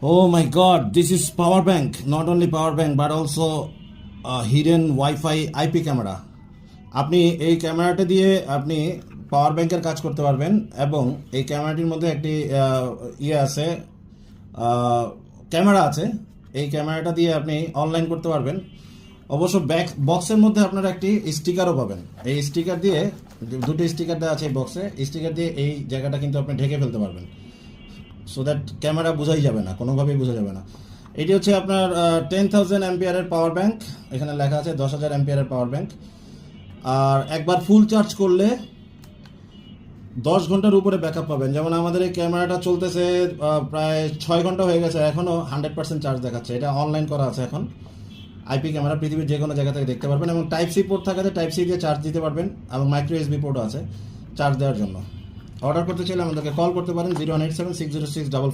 Oh my God, this is power bank. Not only power bank but also a hidden Wi-Fi IP camera. আপনি এই ক্যামেরাটা দিয়ে আপনি পাওয়ার ব্যাংকের কাজ করতে পারবেন এবং এই ক্যামেরাটির মধ্যে একটি ইয়ে আছে, ক্যামেরা আছে। এই ক্যামেরাটা দিয়ে আপনি অনলাইন করতে পারবেন। অবশ্য বক্সের মধ্যে আপনারা একটি স্টিকারও পাবেন। এই স্টিকার দিয়ে, দুটো স্টিকার দেওয়া আছে এই বক্সে, স্টিকার দিয়ে এই জায়গাটা কিন্তু আপনি ঢেকে ফেলতে পারবেন, সো দ্যাট ক্যামেরা বোঝাই যাবে না, কোনোভাবেই বোঝা যাবে না। এটি হচ্ছে আপনার 10,000 অ্যাম্পিয়ারের পাওয়ার ব্যাংক। এখানে লেখা আছে 10,000 অ্যাম্পিয়ারের পাওয়ার ব্যাংক। আর একবার ফুল চার্জ করলে 10 ঘন্টার উপরে ব্যাকআপ পাবেন। যেমন আমাদের এই ক্যামেরাটা চলতেছে প্রায় 6 ঘন্টা হয়ে গেছে, এখনও 100% চার্জ দেখাচ্ছে। এটা অনলাইন করা আছে এখন। আইপি ক্যামেরা পৃথিবীর যে কোনো জায়গা থেকে দেখতে পারবেন এবং টাইপ সি পোর্ট থাকাতে টাইপ সি দিয়ে চার্জ দিতে পারবেন এবং মাইক্রো এসবি পোর্টও আছে চার্জ দেওয়ার জন্য। অর্ডার করতে চাইলে আমাদেরকে কল করতে পারেন 018760644